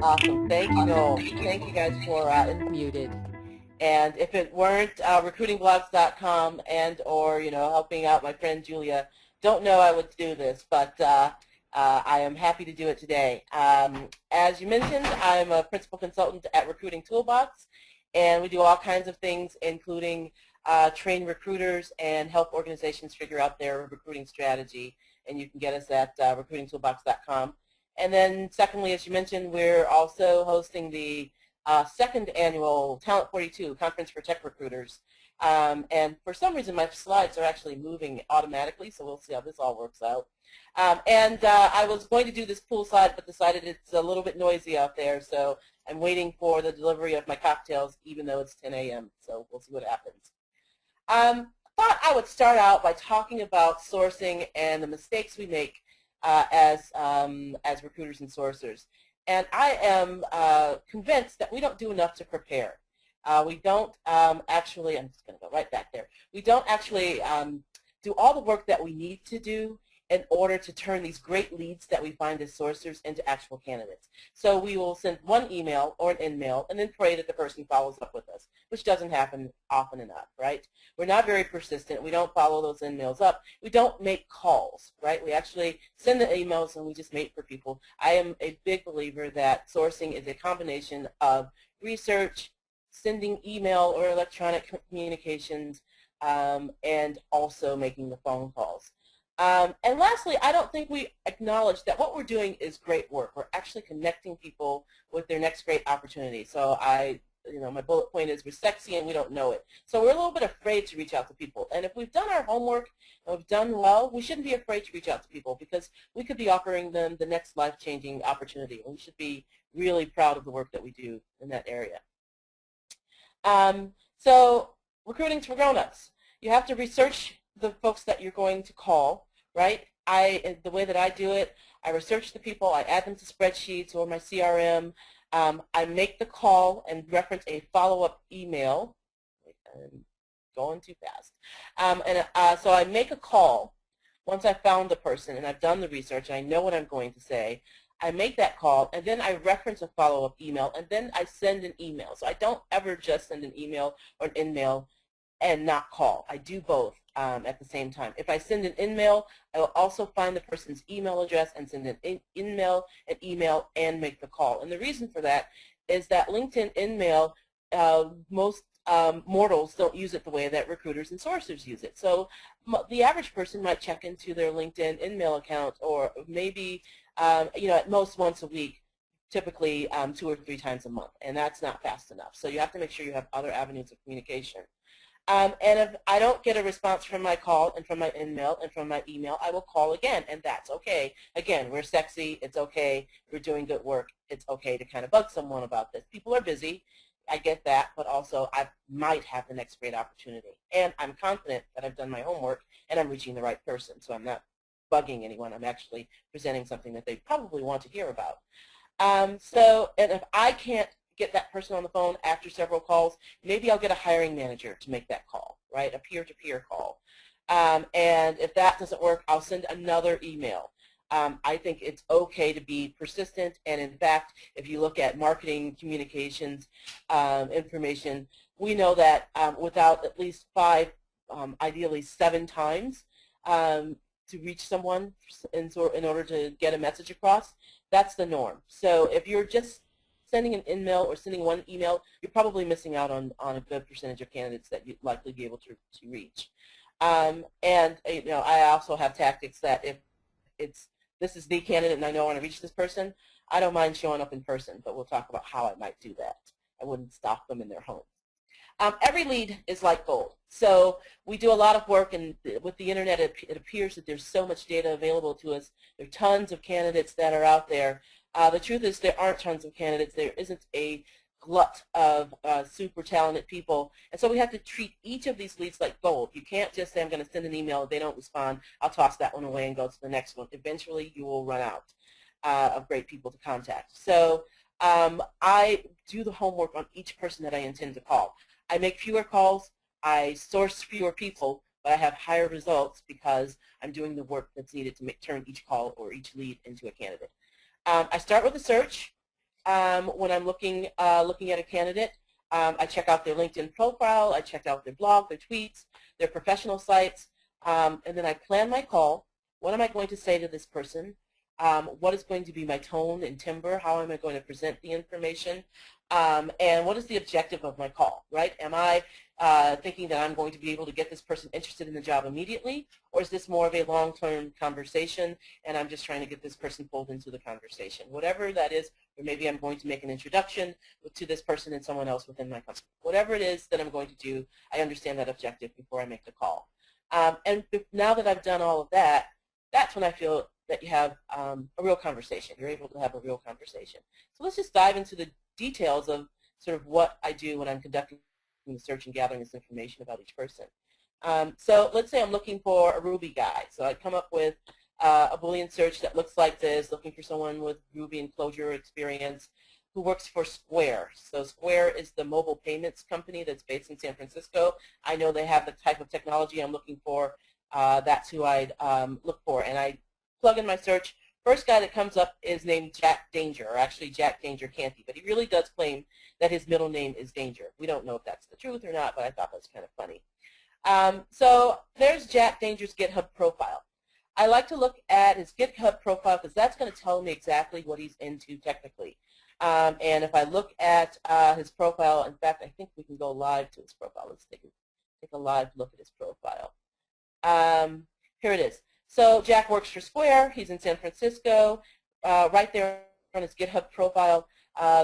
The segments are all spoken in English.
Awesome. Thank you, Noel. Thank you guys for muted. And if it weren't recruitingblogs.com and or, helping out my friend Julia, don't know I would do this, but I am happy to do it today. As you mentioned, I'm a principal consultant at Recruiting Toolbox, and we do all kinds of things, including train recruiters and help organizations figure out their recruiting strategy. And you can get us at recruitingtoolbox.com. And then secondly, as you mentioned, we're also hosting the second annual Talent 42 Conference for Tech Recruiters. And for some reason, my slides are actually moving automatically, so we'll see how this all works out. I was going to do this pool slide, but decided it's a little bit noisy out there, so I'm waiting for the delivery of my cocktails, even though it's 10 a.m., so we'll see what happens. I thought I would start out by talking about sourcing and the mistakes we make as recruiters and sourcers. And I am convinced that we don't do enough to prepare. We don't actually, I'm just going to go right back there, we don't actually do all the work that we need to do in order to turn these great leads that we find as sourcers into actual candidates. So we will send one email or an in-mail and then pray that the person follows up with us, which doesn't happen often enough, right? We're not very persistent. We don't follow those in-mails up. We don't make calls, right? We actually send the emails and we just wait for people. I am a big believer that sourcing is a combination of research, sending email or electronic communications, and also making the phone calls. And lastly, I don't think we acknowledge that what we're doing is great work. We're actually connecting people with their next great opportunity. So my bullet point is we're sexy and we don't know it. So we're a little bit afraid to reach out to people. And if we've done our homework and we've done well, we shouldn't be afraid to reach out to people because we could be offering them the next life-changing opportunity. And we should be really proud of the work that we do in that area. So recruiting's for grown-ups. You have to research the folks that you're going to call, right? The way that I do it, I research the people, I add them to spreadsheets or my CRM. I make the call and reference a follow-up email. I'm going too fast. So I make a call once I've found the person and I've done the research and I know what I'm going to say. I make that call, and then I reference a follow-up email, and then I send an email. So I don't ever just send an email or an in-mail and not call. I do both at the same time. If I send an in-mail, I will also find the person's email address and send an in-mail, an email, and make the call. And the reason for that is that LinkedIn in-mail, most mortals don't use it the way that recruiters and sourcers use it. So the average person might check into their LinkedIn in-mail account or maybe at most once a week, typically 2 or 3 times a month, and that's not fast enough. So you have to make sure you have other avenues of communication. And if I don't get a response from my call and from my in-mail and from my email, I will call again, and that's okay. Again, we're sexy. It's okay. We're doing good work. It's okay to kind of bug someone about this. People are busy. I get that, but also I might have the next great opportunity. And I'm confident that I've done my homework and I'm reaching the right person, so I'm not bugging anyone. I'm actually presenting something that they probably want to hear about. And if I can't get that person on the phone after several calls, maybe I'll get a hiring manager to make that call, right, a peer-to-peer call. And if that doesn't work, I'll send another email. I think it's okay to be persistent, and in fact, if you look at marketing communications information, we know that without at least 5, ideally 7 times to reach someone in order to get a message across, that's the norm. So if you're just sending an in-mail or sending one email, you're probably missing out on a good percentage of candidates that you'd likely be able to reach. And I also have tactics that if this is the candidate and I know I want to reach this person, I don't mind showing up in person, but we'll talk about how I might do that. I wouldn't stop them in their home. Every lead is like gold. So we do a lot of work, and with the internet, it appears that there's so much data available to us. There are tons of candidates that are out there. The truth is there aren't tons of candidates. There isn't a glut of super talented people. And so we have to treat each of these leads like gold. You can't just say, I'm going to send an email. If they don't respond, I'll toss that one away and go to the next one. Eventually, you will run out of great people to contact. So I do the homework on each person that I intend to call. I make fewer calls. I source fewer people, but I have higher results because I'm doing the work that's needed to turn each call or each lead into a candidate. I start with a search. when I'm looking at a candidate. I check out their LinkedIn profile. I check out their blog, their tweets, their professional sites, and then I plan my call. What am I going to say to this person? What is going to be my tone and timbre? How am I going to present the information? And what is the objective of my call, right? Am I thinking that I'm going to be able to get this person interested in the job immediately, or is this more of a long-term conversation and I'm just trying to get this person pulled into the conversation? Whatever that is, or maybe I'm going to make an introduction to this person and someone else within my company. Whatever it is that I'm going to do, I understand that objective before I make the call. And now that I've done all of that, that's when I feel that you have a real conversation. You're able to have a real conversation. So let's just dive into the details of sort of what I do when I'm conducting the search and gathering this information about each person. So let's say I'm looking for a Ruby guy. So I come up with a Boolean search that looks like this, looking for someone with Ruby and Clojure experience who works for Square. So Square is the mobile payments company that's based in San Francisco. I know they have the type of technology I'm looking for. That's who I'd look for. And I plug in my search. First guy that comes up is named Jack Danger, or actually Jack Danger Canty, but he really does claim that his middle name is Danger. We don't know if that's the truth or not, but I thought that was kind of funny. So there's Jack Danger's GitHub profile. I like to look at his GitHub profile because that's going to tell me exactly what he's into technically. And if I look at his profile, in fact, I think we can go live to his profile. Let's take a live look at his profile. Here it is. So Jack works for Square. He's in San Francisco. Right there on his GitHub profile,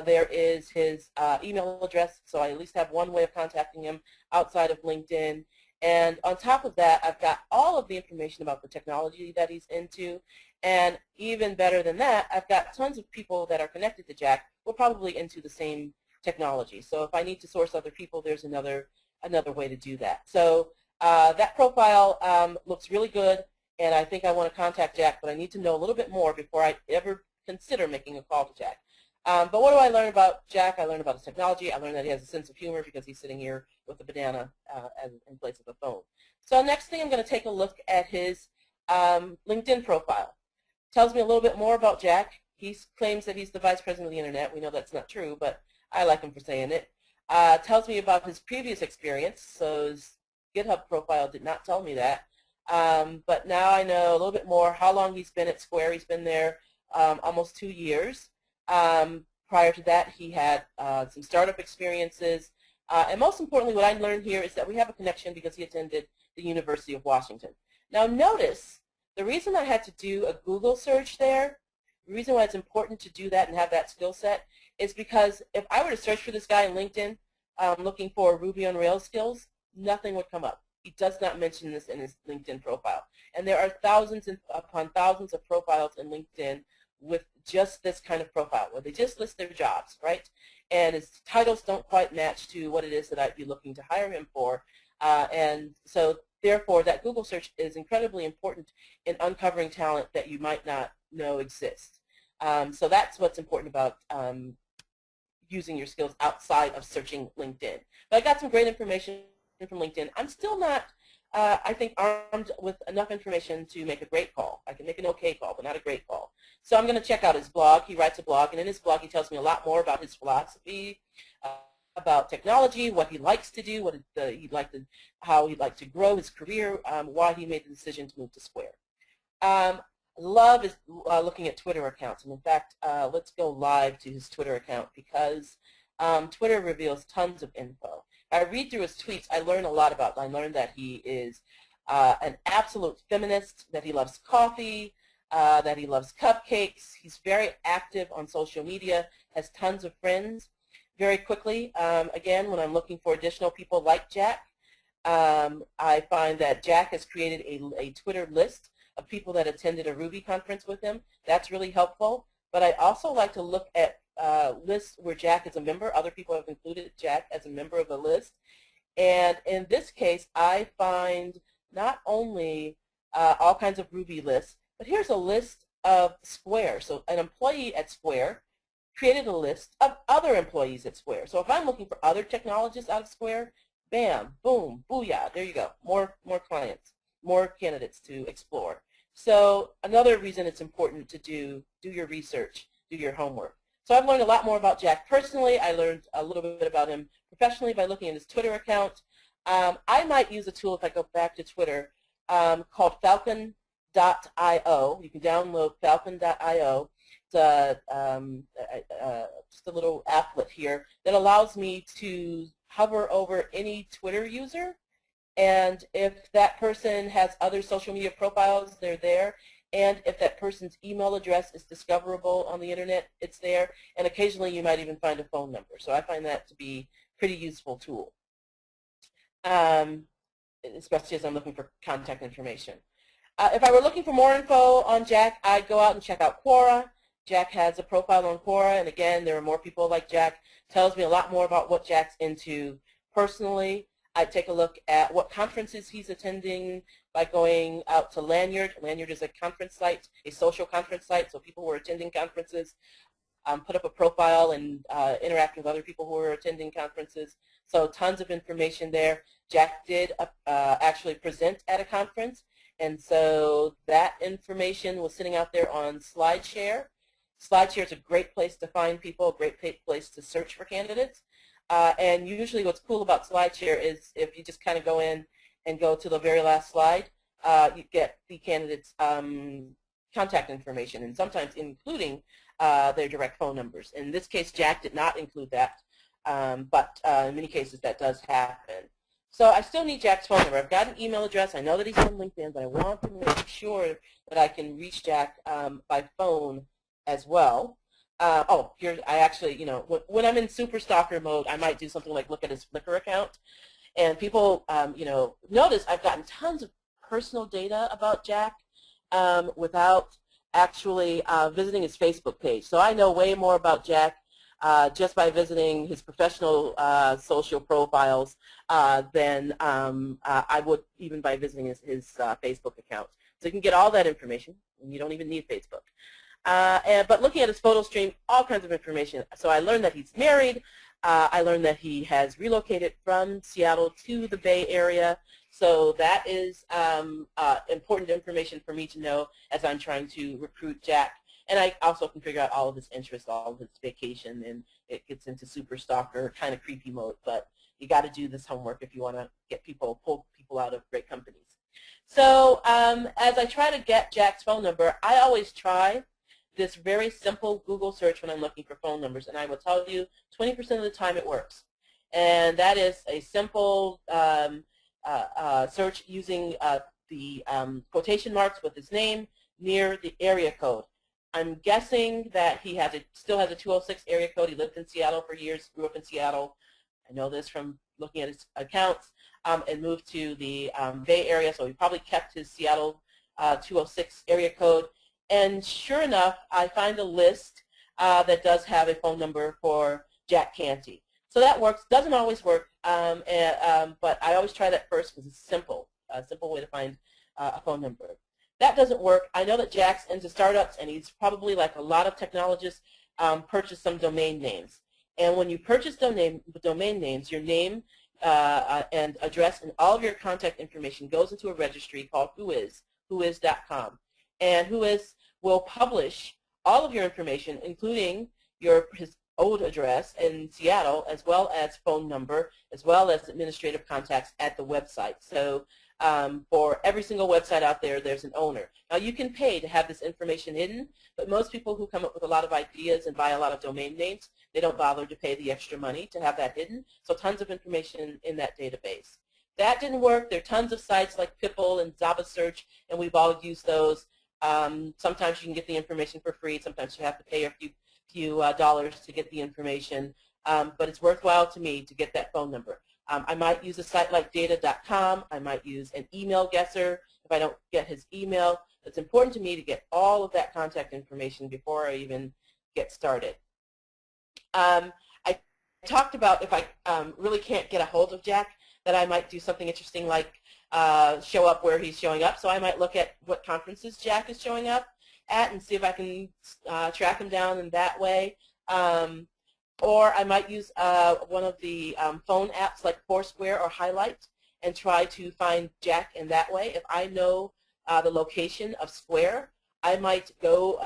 there is his email address, so I at least have one way of contacting him outside of LinkedIn. And on top of that, I've got all of the information about the technology that he's into. And even better than that, I've got tons of people that are connected to Jack who are probably into the same technology. So if I need to source other people, there's another way to do that. So that profile looks really good. And I think I want to contact Jack, but I need to know a little bit more before I ever consider making a call to Jack. But what do I learn about Jack? I learn about his technology. I learn that he has a sense of humor because he's sitting here with a banana in place of a phone. So next thing, I'm going to take a look at his LinkedIn profile. Tells me a little bit more about Jack. He claims that he's the vice president of the internet. We know that's not true, but I like him for saying it. Tells me about his previous experience. So his GitHub profile did not tell me that. But now I know a little bit more how long he's been at Square. He's been there almost 2 years. Prior to that, he had some startup experiences. And most importantly, what I learned here is that we have a connection because he attended the University of Washington. Now notice, the reason I had to do a Google search there, the reason why it's important to do that and have that skill set is because if I were to search for this guy on LinkedIn looking for Ruby on Rails skills, nothing would come up. He does not mention this in his LinkedIn profile. And there are thousands upon thousands of profiles in LinkedIn with just this kind of profile, where they just list their jobs, right? And his titles don't quite match to what it is that I'd be looking to hire him for. And so therefore, that Google search is incredibly important in uncovering talent that you might not know exists. So that's what's important about using your skills outside of searching LinkedIn. But I got some great information from LinkedIn. I'm still not, I think, armed with enough information to make a great call. I can make an okay call, but not a great call. So I'm going to check out his blog. He writes a blog, and in his blog he tells me a lot more about his philosophy, about technology, what he likes to do, how he'd like to grow his career, why he made the decision to move to Square. Love is looking at Twitter accounts, and in fact, let's go live to his Twitter account because Twitter reveals tons of info. I read through his tweets, I learn a lot about him. I learned that he is an absolute feminist, that he loves coffee, that he loves cupcakes. He's very active on social media, has tons of friends. Very quickly, again, when I'm looking for additional people like Jack, I find that Jack has created a Twitter list of people that attended a Ruby conference with him. That's really helpful. But I also like to look at lists where Jack is a member. Other people have included Jack as a member of a list. And in this case, I find not only all kinds of Ruby lists, but here's a list of Square. So an employee at Square created a list of other employees at Square. So if I'm looking for other technologists out of Square, bam, boom, booyah, there you go. More clients, more candidates to explore. So another reason it's important to do your research, do your homework. So I've learned a lot more about Jack personally. I learned a little bit about him professionally by looking at his Twitter account. I might use a tool, if I go back to Twitter, called falcon.io. You can download falcon.io. It's just a little applet here that allows me to hover over any Twitter user, and if that person has other social media profiles, they're there. And if that person's email address is discoverable on the internet, it's there. And occasionally you might even find a phone number. So I find that to be a pretty useful tool, especially as I'm looking for contact information. If I were looking for more info on Jack, I'd go out and check out Quora. Jack has a profile on Quora, and again, there are more people like Jack. Tells me a lot more about what Jack's into personally. I'd take a look at what conferences he's attending by going out to Lanyard. Lanyard is a conference site, a social conference site, so people who are attending conferences put up a profile and interact with other people who are attending conferences. So tons of information there. Jack did actually present at a conference, and so that information was sitting out there on SlideShare. SlideShare is a great place to find people, a great place to search for candidates. And usually what's cool about SlideShare is if you just kind of go in and go to the very last slide, you get the candidate's contact information, and sometimes including their direct phone numbers. In this case, Jack did not include that, but in many cases that does happen. So I still need Jack's phone number. I've got an email address. I know that he's on LinkedIn, but I want to make sure that I can reach Jack by phone as well. Oh, here I actually, when I'm in super stalker mode, I might do something like look at his Flickr account. And people, notice I've gotten tons of personal data about Jack without actually visiting his Facebook page. So I know way more about Jack just by visiting his professional social profiles than I would even by visiting his Facebook account. So you can get all that information, and you don't even need Facebook. But looking at his photo stream, all kinds of information. So I learned that he's married. I learned that he has relocated from Seattle to the Bay Area. So that is important information for me to know as I'm trying to recruit Jack. And I also can figure out all of his interests, all of his vacation, and it gets into super stalker kind of creepy mode. But you got to do this homework if you want to pull people out of great companies. So as I try to get Jack's phone number, I always try this very simple Google search when I'm looking for phone numbers, and I will tell you 20% of the time it works. And that is a simple search using the quotation marks with his name near the area code. I'm guessing that he still has a 206 area code. He lived in Seattle for years, grew up in Seattle. I know this from looking at his accounts, and moved to the Bay Area, so he probably kept his Seattle 206 area code. And sure enough, I find a list that does have a phone number for Jack Canty. So that works. Doesn't always work, but I always try that first because it's simple, a simple way to find a phone number. That doesn't work. I know that Jack's into startups, and he's probably, like a lot of technologists, purchased some domain names. And when you purchase domain names, your name and address and all of your contact information goes into a registry called whois.com. And Whois will publish all of your information, including his old address in Seattle, as well as phone number, as well as administrative contacts at the website. So for every single website out there, there's an owner. Now, you can pay to have this information hidden, but most people who come up with a lot of ideas and buy a lot of domain names, they don't bother to pay the extra money to have that hidden. So tons of information in that database. That didn't work. There are tons of sites like Pipple and Java Search, and we've all used those. Sometimes you can get the information for free. Sometimes you have to pay a few dollars to get the information, but it's worthwhile to me to get that phone number. I might use a site like data.com. I might use an email guesser if I don't get his email. It's important to me to get all of that contact information before I even get started. I talked about if I really can't get a hold of Jack, that I might do something interesting like show up where he's showing up. So I might look at what conferences Jack is showing up at and see if I can track him down in that way. Or I might use one of the phone apps like Foursquare or Highlight and try to find Jack in that way. If I know the location of Square, I might go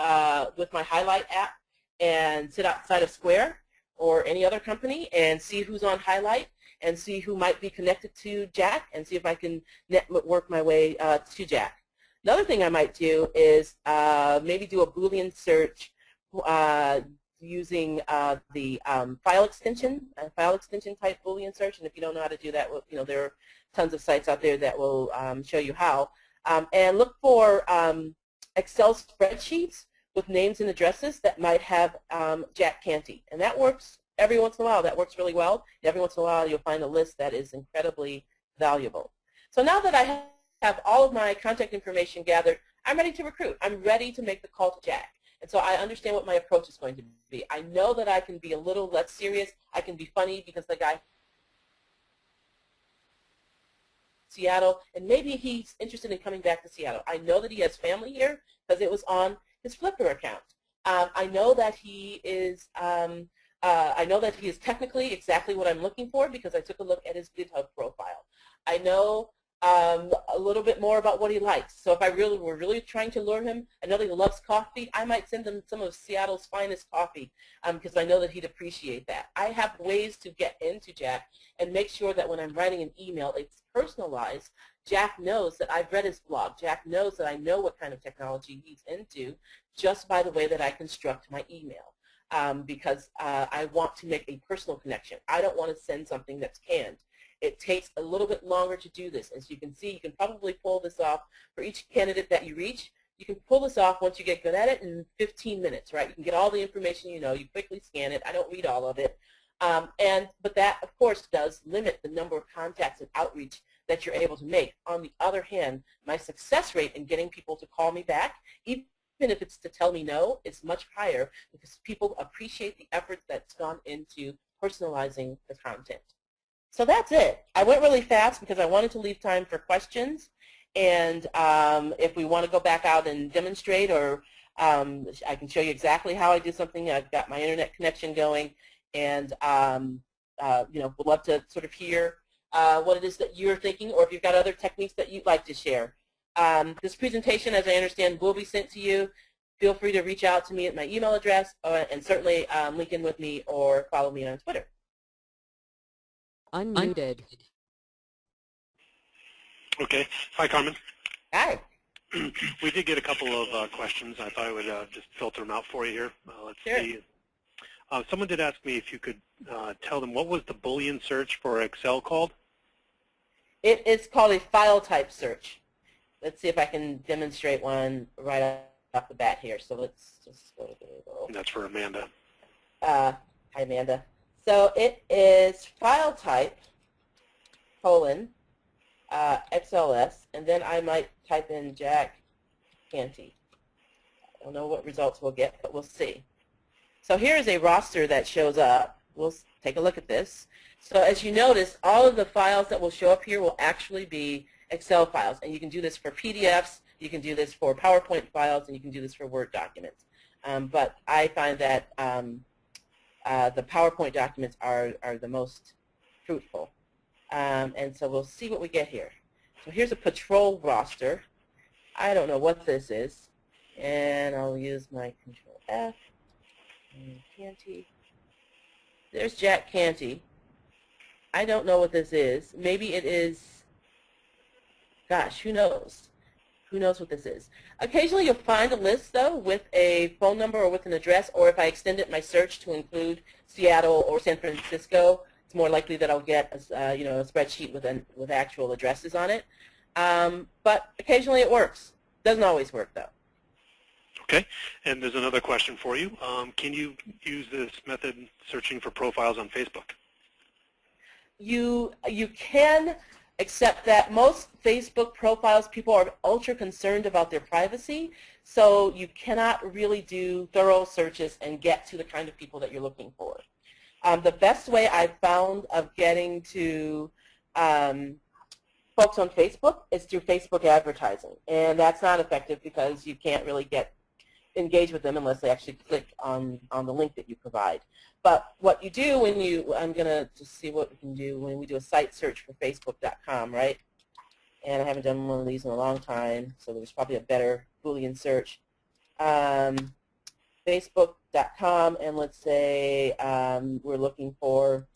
with my Highlight app and sit outside of Square or any other company and see who's on highlight and see who might be connected to Jack and see if I can network my way to Jack. Another thing I might do is maybe do a Boolean search using the file extension type Boolean search. And if you don't know how to do that, well, there are tons of sites out there that will show you how. And look for Excel spreadsheets with names and addresses that might have Jack Canty. And that works every once in a while. That works really well. Every once in a while you'll find a list that is incredibly valuable. So now that I have all of my contact information gathered, I'm ready to recruit. I'm ready to make the call to Jack. And so I understand what my approach is going to be. I know that I can be a little less serious. I can be funny because the guy Seattle, and maybe he's interested in coming back to Seattle. I know that he has family here because it was on his Flickr account. I know that he is technically exactly what I'm looking for because I took a look at his GitHub profile. I know a little bit more about what he likes. So if I were really trying to lure him, I know that he loves coffee, I might send him some of Seattle's finest coffee because I know that he'd appreciate that. I have ways to get into Jack and make sure that when I'm writing an email, it's personalized. Jack knows that I've read his blog. Jack knows that I know what kind of technology he's into just by the way that I construct my email because I want to make a personal connection. I don't want to send something that's canned. It takes a little bit longer to do this. As you can see, you can probably pull this off for each candidate that you reach. You can pull this off once you get good at it in 15 minutes, right? You can get all the information you know. You quickly scan it. I don't read all of it. But that, of course, does limit the number of contacts and outreach that you're able to make. On the other hand, my success rate in getting people to call me back, even if it's to tell me no, is much higher because people appreciate the effort that's gone into personalizing the content. So that's it. I went really fast because I wanted to leave time for questions. And if we want to go back out and demonstrate, or I can show you exactly how I do something. I've got my internet connection going, and would love to sort of hear what it is that you're thinking, or if you've got other techniques that you'd like to share. This presentation, as I understand, will be sent to you. Feel free to reach out to me at my email address, and certainly link in with me or follow me on Twitter. Unmuted. Okay. Hi, Carmen. Hi. We did get a couple of questions. I thought I would just filter them out for you here. Let's see. Someone did ask me if you could tell them what was the Boolean search for Excel called? It is called a file type search. Let's see if I can demonstrate one right off the bat here. So let's just go to Google. And that's for Amanda. Hi, Amanda. So it is file type, colon, XLS, and then I might type in Jack Canty. I don't know what results we'll get, but we'll see. So here is a roster that shows up. We'll take a look at this. So as you notice, all of the files that will show up here will actually be Excel files. And you can do this for PDFs, you can do this for PowerPoint files, and you can do this for Word documents. But I find that the PowerPoint documents are the most fruitful. And so we'll see what we get here. So here's a patrol roster. I don't know what this is. And I'll use my Control F. And Canty. There's Jack Canty. I don't know what this is. Maybe it is, gosh, who knows? Who knows what this is? Occasionally you'll find a list, though, with a phone number or with an address, or if I extended my search to include Seattle or San Francisco, it's more likely that I'll get a spreadsheet with actual addresses on it. But occasionally it works. Doesn't always work, though. Okay. And there's another question for you. Can you use this method searching for profiles on Facebook? You can, except that most Facebook profiles, people are ultra concerned about their privacy, so you cannot really do thorough searches and get to the kind of people that you're looking for. The best way I've found of getting to folks on Facebook is through Facebook advertising, and that's not effective because you can't really engage with them unless they actually click on the link that you provide. But what you do when I'm going to just see what we can do when we do a site search for Facebook.com, right? And I haven't done one of these in a long time, so there's probably a better Boolean search. Facebook.com, and let's say we're looking for,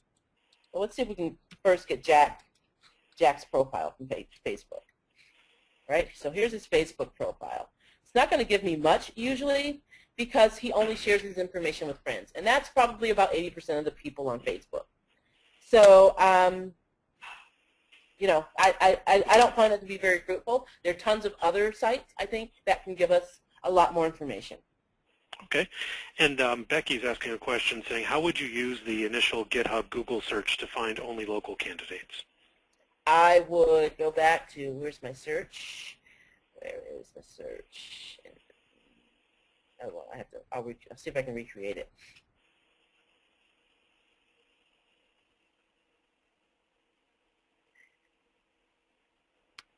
well, let's see if we can first get Jack's profile from Facebook. Right? So here's his Facebook profile. It's not going to give me much usually because he only shares his information with friends, and that's probably about 80% of the people on Facebook. So, you know, I don't find it to be very fruitful. There are tons of other sites, I think, that can give us a lot more information. Okay. And Becky's asking a question saying, how would you use the initial GitHub Google search to find only local candidates? I would go back to, where's my search? Where is the search? Oh, well, I have to, I'll see if I can recreate it.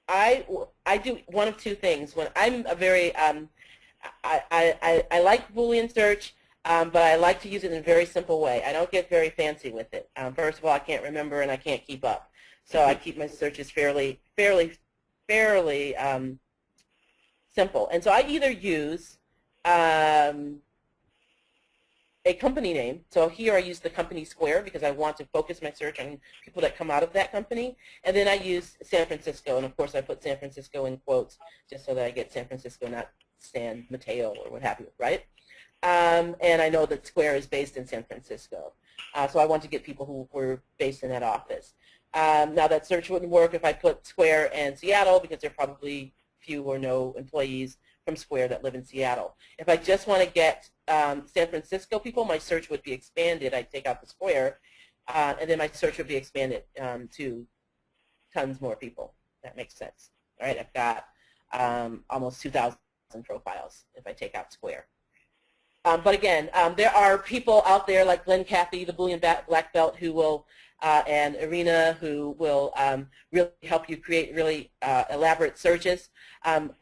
I do one of two things. When I'm a very, I like Boolean search, but I like to use it in a very simple way. I don't get very fancy with it. First of all, I can't remember and I can't keep up. So I keep my searches fairly simple. And so I either use a company name. So here I use the company Square because I want to focus my search on people that come out of that company. And then I use San Francisco. And of course I put San Francisco in quotes just so that I get San Francisco, not San Mateo or what have you, right? And I know that Square is based in San Francisco. So I want to get people who were based in that office. Now that search wouldn't work if I put Square and Seattle because there are probably few or no employees from Square that live in Seattle. If I just want to get San Francisco people, my search would be expanded. I'd take out the Square, and then my search would be expanded to tons more people. That makes sense. All right, I've got almost 2,000 profiles if I take out Square. But again, there are people out there like Glenn Cathy, the Boolean Black Belt, who will, and Irina, who will really help you create really elaborate searches.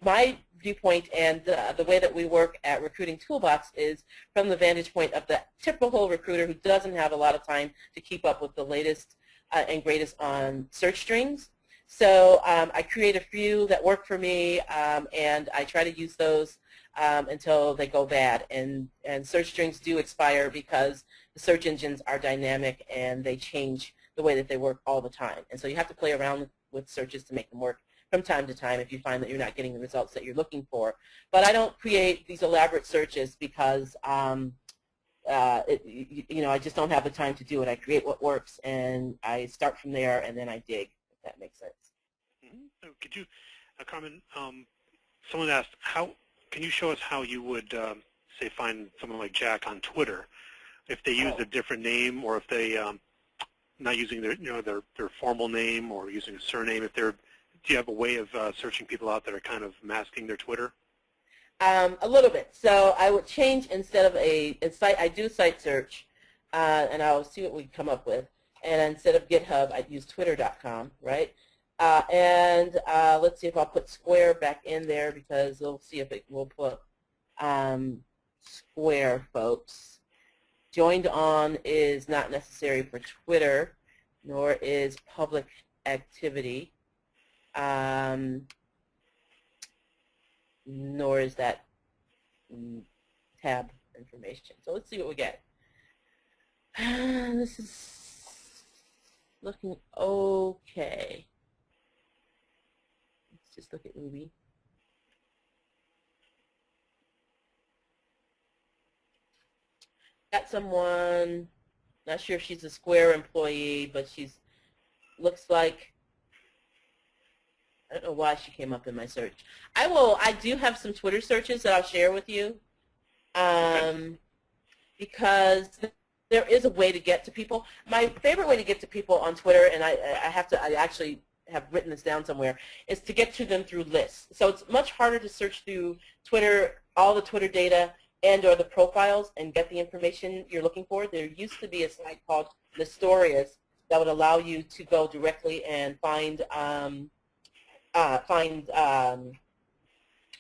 My viewpoint and the way that we work at Recruiting Toolbox is from the vantage point of the typical recruiter who doesn't have a lot of time to keep up with the latest and greatest on search strings. So I create a few that work for me, and I try to use those until they go bad. And search strings do expire because the search engines are dynamic and they change the way that they work all the time. And so you have to play around with searches to make them work from time to time if you find that you're not getting the results that you're looking for. But I don't create these elaborate searches because you know, I just don't have the time to do it. I create what works and I start from there and then I dig, if that makes sense. So could you, Carmen, someone asked, can you show us how you would, say, find someone like Jack on Twitter if they use a different name, or if they not using their, you know, their formal name or using a surname? If they're, do you have a way of searching people out that are kind of masking their Twitter? A little bit. So I would change, instead of a site, I do site search, and I'll see what we come up with. And instead of GitHub, I'd use twitter.com, right? And let's see if I'll put Square back in there because we'll see if it will put Square, folks. Joined on is not necessary for Twitter, nor is public activity, nor is that tab information. So let's see what we get. This is looking okay. Let's just look at Ruby. Got someone, not sure if she's a Square employee, but she's, looks like, I don't know why she came up in my search. I do have some Twitter searches that I'll share with you, because there is a way to get to people. My favorite way to get to people on Twitter, and I actually have written this down somewhere, is to get to them through lists. So it's much harder to search through Twitter, all the Twitter data, and or the profiles and get the information you're looking for. There used to be a site called Nestorius that would allow you to go directly and find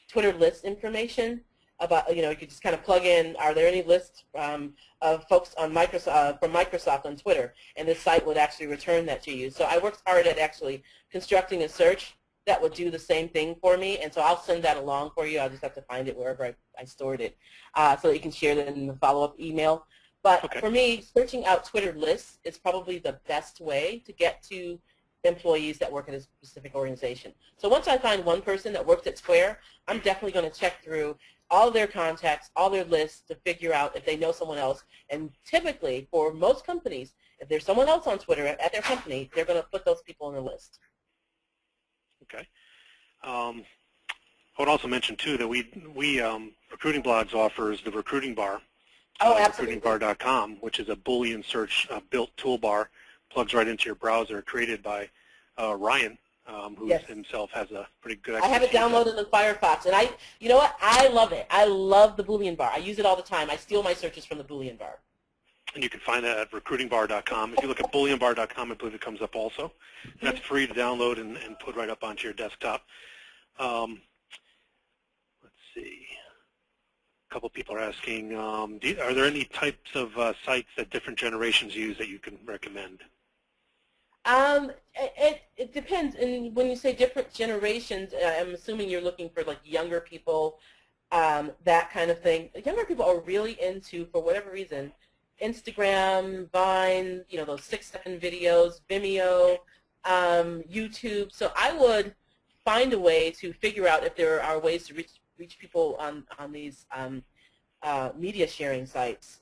Twitter list information about, you know, you could just kind of plug in, are there any lists of folks on Microsoft, from Microsoft on Twitter, and this site would actually return that to you. So I worked hard at actually constructing a search that would do the same thing for me, and so I'll send that along for you. I'll just have to find it wherever I stored it so that you can share that in the follow-up email. But Okay. for me, searching out Twitter lists is probably the best way to get to employees that work at a specific organization. So once I find one person that works at Square, I'm definitely going to check through all their contacts, all their lists to figure out if they know someone else. And typically, for most companies, if there's someone else on Twitter at their company, they're going to put those people on the list. Okay. I would also mention, too, that we Recruiting Blogs offers the Recruiting Bar. Oh, absolutely. Recruitingbar.com, which is a Boolean search built toolbar, plugs right into your browser, created by Ryan, who himself has a pretty good expertise. I have it downloaded in Firefox, and you know what? I love it. I love the Boolean bar. I use it all the time. I steal my searches from the Boolean bar. And you can find that at recruitingbar.com. If you look at booleanbar.com, I believe it comes up also. That's free to download and put right up onto your desktop. Let's see. A couple people are asking, are there any types of sites that different generations use that you can recommend? It depends. And when you say different generations, I'm assuming you're looking for like younger people, that kind of thing. Younger people are really into, for whatever reason, Instagram, Vine, those 6-second videos, Vimeo, YouTube. So I would find a way to figure out if there are ways to reach people on these media sharing sites.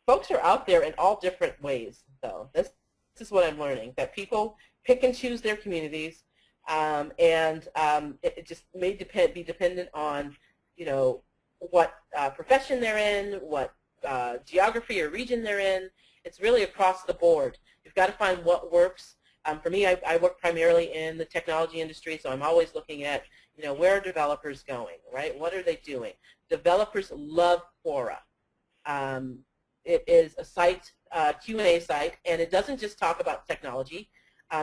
Folks are out there in all different ways, though. This is what I'm learning, that people pick and choose their communities, and it just may be dependent on, what profession they're in, what geography or region they're in. It's really across the board. You've got to find what works. For me, I work primarily in the technology industry, so I'm always looking at, where are developers going, right? What are they doing? Developers love Quora. It is a site, Q&A site, and it doesn't just talk about technology.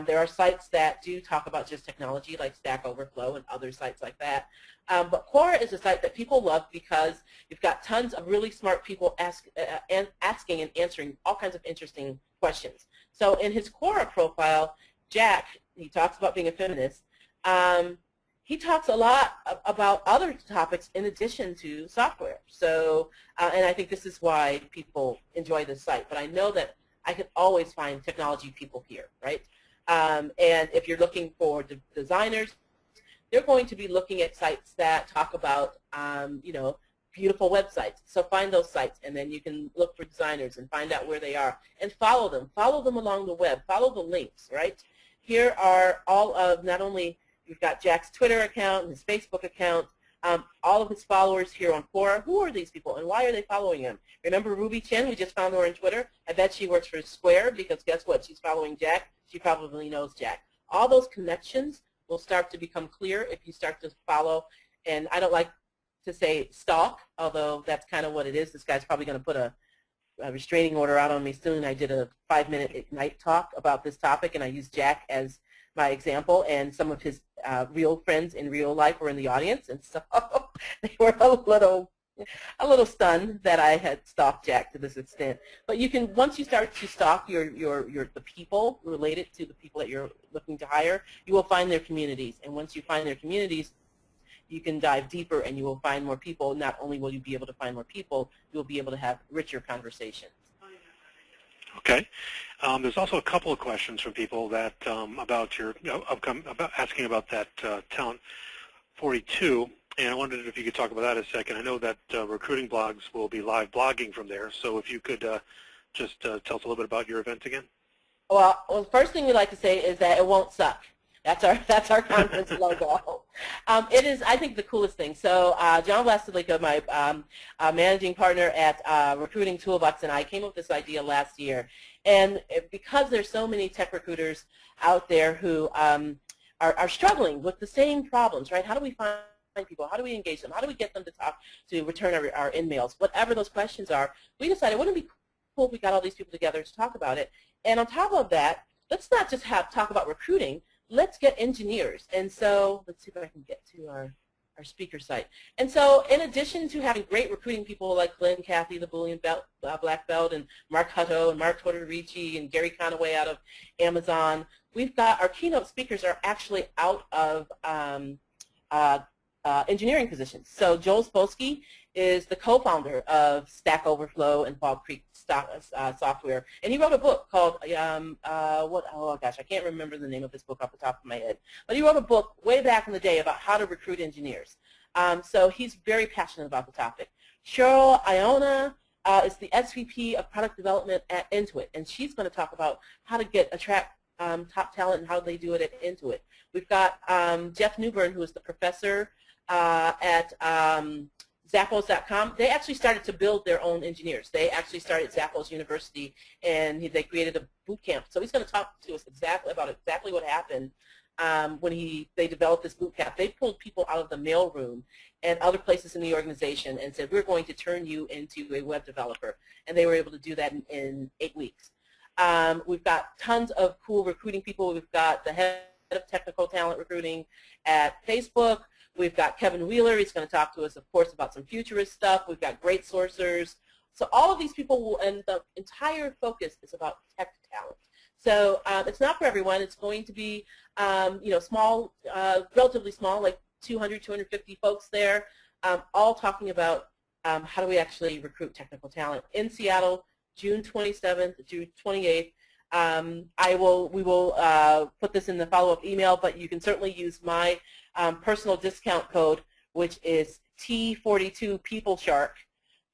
There are sites that do talk about just technology, like Stack Overflow and other sites like that. But Quora is a site that people love because you've got tons of really smart people asking and answering all kinds of interesting questions. So in his Quora profile, Jack, he talks about being a feminist. He talks a lot about other topics in addition to software. So, and I think this is why people enjoy this site. But I know that I can always find technology people here, right? And if you're looking for designers, they're going to be looking at sites that talk about, beautiful websites. So find those sites, and then you can look for designers and find out where they are and follow them. Follow them along the web. Follow the links, right? Here are all of, not only, you've got Jack's Twitter account, his Facebook account, all of his followers here on Quora. Who are these people, and why are they following him? Remember Ruby Chen? We just found her on Twitter. I bet she works for Square, because guess what? She's following Jack. She probably knows Jack. All those connections will start to become clear if you start to follow. And I don't like to say stalk, although that's kind of what it is. This guy's probably going to put a restraining order out on me soon. I did a 5-minute Ignite talk about this topic, and I used Jack as my example, and some of his real friends in real life were in the audience, and so they were a little stunned that I had stalked Jack to this extent. But you can, once you start to stalk the people related to the people that you're looking to hire, you will find their communities, and once you find their communities, you can dive deeper and you will find more people. Not only will you be able to find more people, you will be able to have richer conversations. Okay. There's also a couple of questions from people that about asking about that Talent 42, and I wondered if you could talk about that a second. I know that Recruiting Blogs will be live blogging from there, so if you could just tell us a little bit about your event again. Well, the first thing we like to say is that it won't suck. That's our conference logo. It is, I think, the coolest thing. So John Vlastelica, my managing partner at Recruiting Toolbox, and I came up with this idea last year. And because there's so many tech recruiters out there who are struggling with the same problems, right? How do we find people? How do we engage them? How do we get them to return our in-mails? Whatever those questions are, we decided, wouldn't it be cool if we got all these people together to talk about it? And on top of that, let's not just talk about recruiting. Let's get engineers. And so let's see if I can get to our speaker site. And so in addition to having great recruiting people like Glenn Cathy, the Boolean Black Belt, and Mark Hutto, and Mark Tortorici, and Gary Conaway out of Amazon, we've got our keynote speakers are actually out of engineering positions. So Joel Spolsky is the co-founder of Stack Overflow and Fog Creek software, and he wrote a book called oh gosh, I can't remember the name of this book off the top of my head, but he wrote a book way back in the day about how to recruit engineers. So he's very passionate about the topic. Cheryl Iona is the SVP of Product Development at Intuit, and she's going to talk about how to attract top talent and how they do it at Intuit. We've got Jeff Newbern, who is the professor at Zappos.com. They actually started to build their own engineers. They actually started Zappos University, and they created a boot camp. So he's going to talk to us about exactly what happened when they developed this boot camp. They pulled people out of the mailroom and other places in the organization and said, we're going to turn you into a web developer. And they were able to do that in 8 weeks. We've got tons of cool recruiting people. We've got the head of technical talent recruiting at Facebook. We've got Kevin Wheeler. He's going to talk to us, of course, about some futurist stuff. We've got great sourcers. So all of these people will, and the entire focus is about tech talent. So it's not for everyone. It's going to be, small, relatively small, like 200, 250 folks there, all talking about how do we actually recruit technical talent in Seattle, June 27th through 28th. We will put this in the follow-up email, but you can certainly use my personal discount code, which is T42PeopleShark,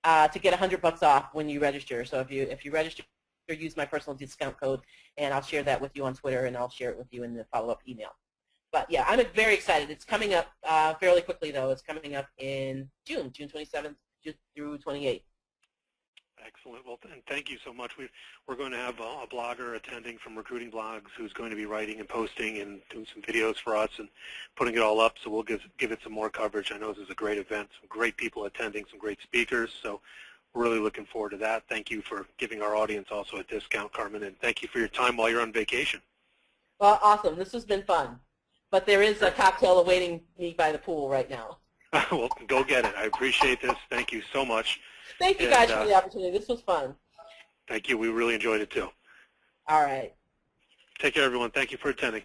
to get $100 off when you register. So if you register, use my personal discount code, and I'll share that with you on Twitter, and I'll share it with you in the follow-up email. But yeah, I'm very excited. It's coming up fairly quickly, though. It's coming up in June 27th through 28th. Excellent. Well, and thank you so much. We're going to have a blogger attending from Recruiting Blogs who's going to be writing and posting and doing some videos for us and putting it all up, so we'll give it some more coverage. I know this is a great event, some great people attending, some great speakers, so we're really looking forward to that. Thank you for giving our audience also a discount, Carmen, and thank you for your time while you're on vacation. Well, awesome. This has been fun. But there is a cocktail awaiting me by the pool right now. Well, go get it. I appreciate this. Thank you so much. Thank you guys for the opportunity. This was fun. Thank you. We really enjoyed it too. All right. Take care, everyone. Thank you for attending.